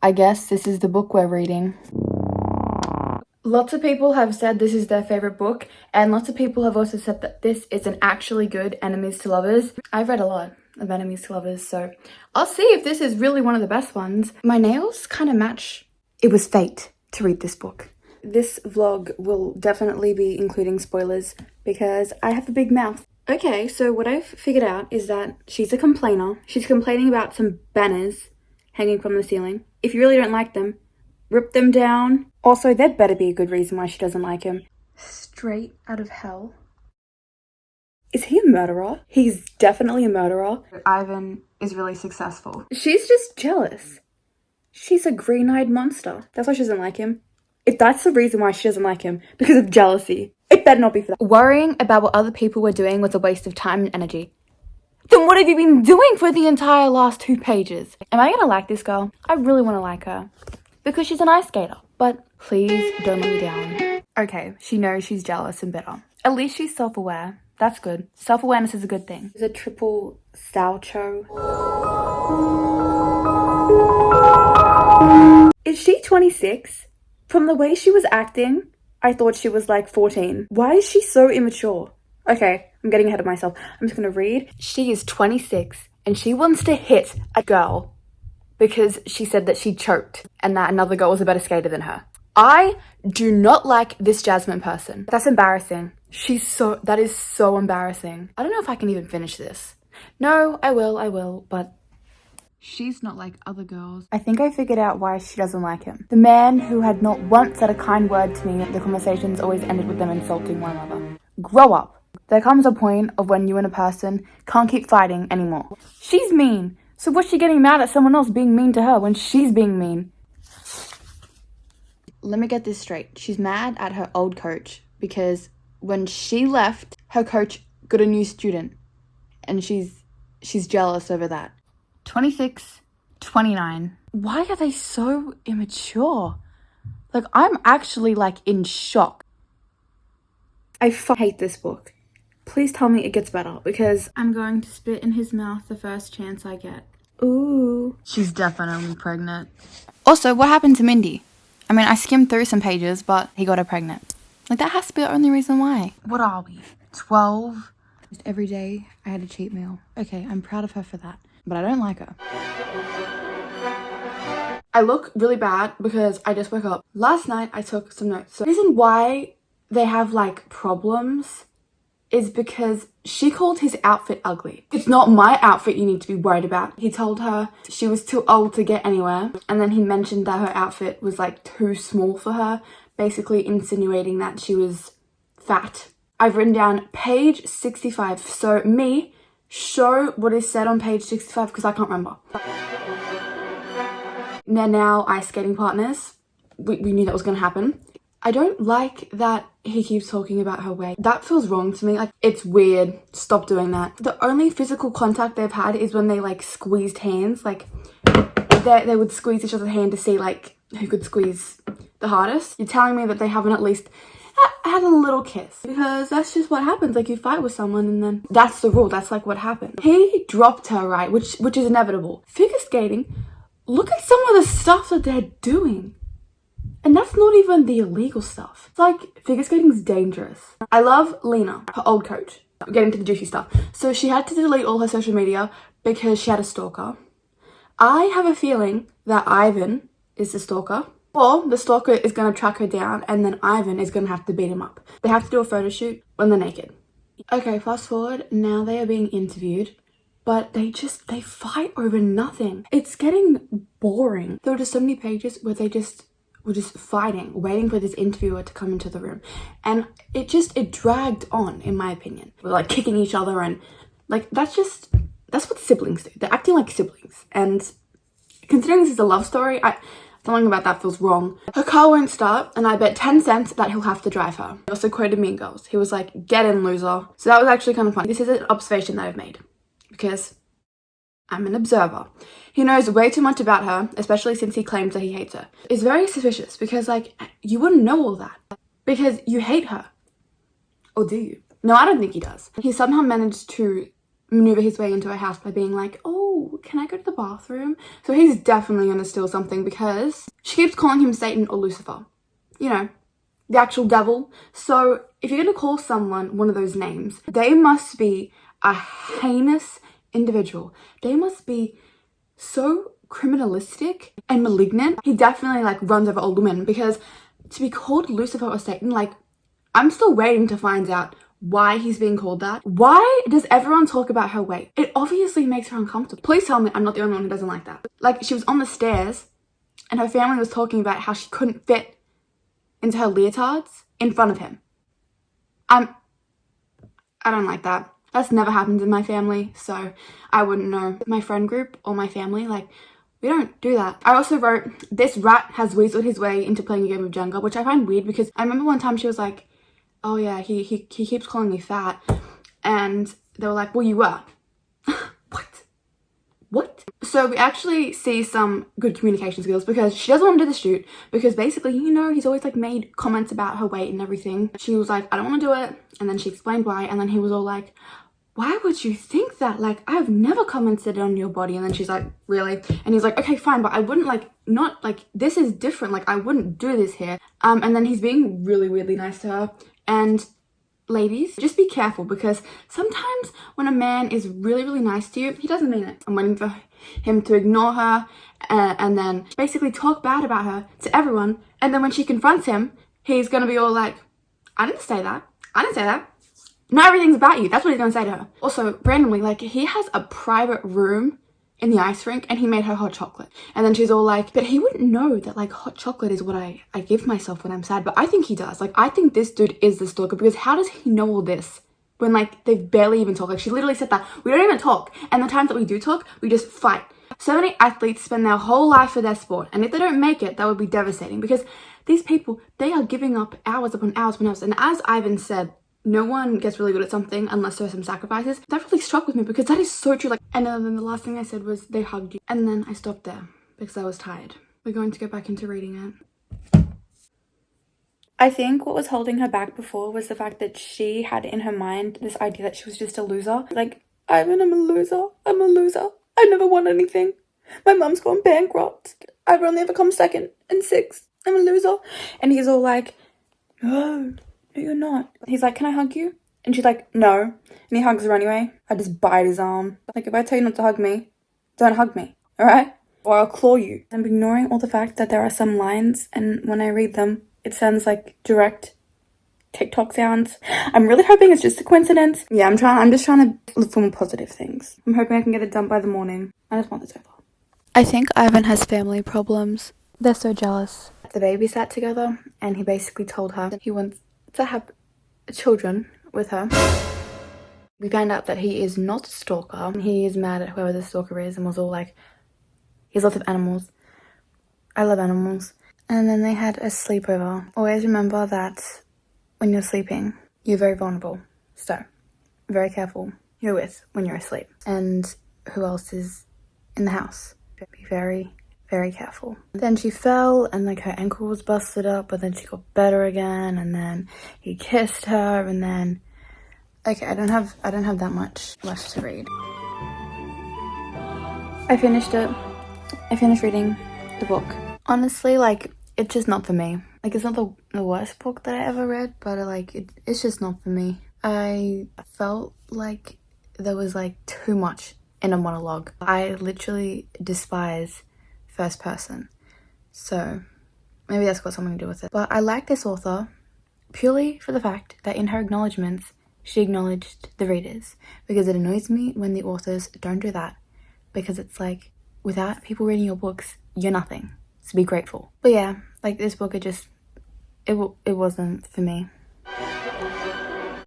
I guess this is the book we're reading. Lots of people have said this is their favorite book, and lots of people have also said that this is an actually good enemies to lovers. I've read a lot of enemies to lovers, so I'll see if this is really one of the best ones. My nails kind of match. It was fate to read this book. This vlog will definitely be including spoilers because I have a big mouth. Okay, so what I've figured out is that she's a complainer. She's complaining about some banners hanging from the ceiling. If you really don't like them, rip them down. Also, there'd better be a good reason why she doesn't like him. Straight out of hell. Is he a murderer? He's definitely a murderer. Ivan is really successful. She's just jealous. She's a green-eyed monster. That's why she doesn't like him. If that's the reason why she doesn't like him, because of jealousy, it better not be for that. Worrying about what other people were doing was a waste of time and energy. Then what have you been doing for the entire last 2 pages? Am I gonna like this girl? I really want to like her. Because she's an ice skater. But please don't let me down. Okay, she knows she's jealous and bitter. At least she's self-aware. That's good. Self-awareness is a good thing. There's a triple Salcho. Is she 26? From the way she was acting, I thought she was like 14. Why is she so immature? Okay, I'm getting ahead of myself. I'm just gonna read. She is 26 and she wants to hit a girl because she said that she choked and that another girl was a better skater than her. I do not like this Jasmine person. That's embarrassing. That is so embarrassing. I don't know if I can even finish this. No, I will, but she's not like other girls. I think I figured out why she doesn't like him. The man who had not once said a kind word to me, the conversations always ended with them insulting one another. Grow up. There comes a point of when you and a person can't keep fighting anymore. She's mean. So what's she getting mad at someone else being mean to her when she's being mean? Let me get this straight. She's mad at her old coach because when she left, her coach got a new student and she's jealous over that. 26, 29. Why are they so immature? Like, I'm actually like in shock. I hate this book. Please tell me it gets better because I'm going to spit in his mouth the first chance I get. Ooh. She's definitely pregnant. Also, what happened to Mindy? I mean, I skimmed through some pages, but he got her pregnant. Like, that has to be the only reason why. What are we? 12? Just every day, I had a cheat meal. Okay, I'm proud of her for that. But I don't like her. I look really bad because I just woke up. Last night, I took some notes. So the reason why they have, like, problems is because she called his outfit ugly. It's not my outfit you need to be worried about. He told her she was too old to get anywhere. And then he mentioned that her outfit was like too small for her, basically insinuating that she was fat. I've written down page 65. So me, show what is said on page 65 because I can't remember. They're now ice skating partners. We knew that was going to happen. I don't like that he keeps talking about her weight. That feels wrong to me. Like, it's weird. Stop doing that. The only physical contact they've had is when they like squeezed hands. Like, they would squeeze each other's hand to see like who could squeeze the hardest. You're telling me that they haven't at least had a little kiss? Because that's just what happens. Like, you fight with someone and then that's the rule. That's like what happened. He dropped her, right? Which is inevitable. Figure skating, look at some of the stuff that they're doing. And that's not even the illegal stuff. It's like, figure skating is dangerous. I love Lena, her old coach. Getting to the juicy stuff. So she had to delete all her social media because she had a stalker. I have a feeling that Ivan is the stalker. Or the stalker is going to track her down and then Ivan is going to have to beat him up. They have to do a photo shoot when they're naked. Okay, fast forward. Now they are being interviewed. But they fight over nothing. It's getting boring. There were just so many pages where they were just fighting, waiting for this interviewer to come into the room. And it dragged on, in my opinion. We're like kicking each other and like, that's what siblings do. They're acting like siblings. And considering this is a love story, something about that feels wrong. Her car won't start and I bet 10 cents that he'll have to drive her. He also quoted Mean Girls. He was like, get in, loser. So that was actually kind of fun. This is an observation that I've made because I'm an observer. He knows way too much about her, especially since he claims that he hates her. It's very suspicious because, like, you wouldn't know all that because you hate her. Or do you? No, I don't think he does. He somehow managed to maneuver his way into her house by being like, oh, oh, can I go to the bathroom? So he's definitely gonna steal something because she keeps calling him Satan or Lucifer. You know, the actual devil. So if you're gonna call someone one of those names, they must be a heinous individual. They must be so criminalistic and malignant. He definitely like runs over old women, because to be called Lucifer or Satan, like, I'm still waiting to find out why he's being called that. Why does everyone talk about her weight? It obviously makes her uncomfortable. Please tell me I'm not the only one who doesn't like that. Like, she was on the stairs and her family was talking about how she couldn't fit into her leotards in front of him. I don't like that. That's never happened in my family, so I wouldn't know. My friend group or my family, like, we don't do that. I also wrote, this rat has weaseled his way into playing a game of Jenga, which I find weird because I remember one time she was like, oh yeah, he keeps calling me fat. And they were like, well, you were. What? So we actually see some good communication skills, because she doesn't want to do the shoot because basically, you know, he's always like made comments about her weight and everything. She was like, I don't want to do it. And then she explained why. And then he was all like, why would you think that? Like, I've never commented on your body. And then she's like, really? And he's like, okay, fine, but I wouldn't like, not like, this is different. Like, I wouldn't do this here. And then he's being really weirdly nice to her. And ladies, just be careful, because sometimes when a man is really, really nice to you, he doesn't mean it. I'm waiting for him to ignore her and then basically talk bad about her to everyone. And then when she confronts him, he's gonna be all like, I didn't say that. I didn't say that. Not everything's about you. That's what he's gonna say to her. Also, randomly, like, he has a private room in the ice rink and he made her hot chocolate. And then she's all like, but he wouldn't know that like hot chocolate is what I give myself when I'm sad. But I think he does. Like, I think this dude is the stalker, because how does he know all this when like they've barely even talked? Like, she literally said that we don't even talk. And the times that we do talk, we just fight. So many athletes spend their whole life for their sport. And if they don't make it, that would be devastating, because these people, they are giving up hours upon hours upon hours. And as Ivan said, no one gets really good at something unless there are some sacrifices. That really struck with me, because that is so true. Like, and then the last thing I said was they hugged you. And then I stopped there because I was tired. We're going to go back into reading it. I think what was holding her back before was the fact that she had in her mind this idea that she was just a loser. Like, Ivan, I'm a loser. I'm a loser. I never won anything. My mum's gone bankrupt. I've only ever come second and sixth. I'm a loser. And he's all like, no, you're not. He's like, can I hug you? And she's like, no. And he hugs her anyway. I just bite his arm. Like, if I tell you not to hug me, don't hug me, all right? Or I'll claw you. I'm ignoring all the fact that there are some lines, and when I read them, it sounds like direct TikTok sounds. I'm really hoping it's just a coincidence. Yeah, I'm just trying to look for more positive things. I'm hoping I can get it done by the morning. I just want this over. I think Ivan has family problems. They're so jealous. The baby sat together, and he basically told her that he wants to have children with her. We found out that he is not a stalker. He is mad at whoever the stalker is and was all like, he has lots of animals. I love animals. And then they had a sleepover. Always remember that when you're sleeping, you're very vulnerable. So, very careful who you're with when you're asleep. And who else is in the house. Be very, very careful. Then she fell and like her ankle was busted up, but then she got better again, and then he kissed her, and then okay, I don't have that much left to read. I finished it. I finished reading the book. Honestly, like, it's just not for me. Like, it's not the worst book that I ever read, but like it's just not for me. I felt like there was like too much in a monologue. I literally despise first person, so maybe that's got something to do with it. But I like this author purely for the fact that in her acknowledgements she acknowledged the readers, because it annoys me when the authors don't do that, because it's like, without people reading your books, you're nothing, so be grateful. But yeah, like, this book, it wasn't for me.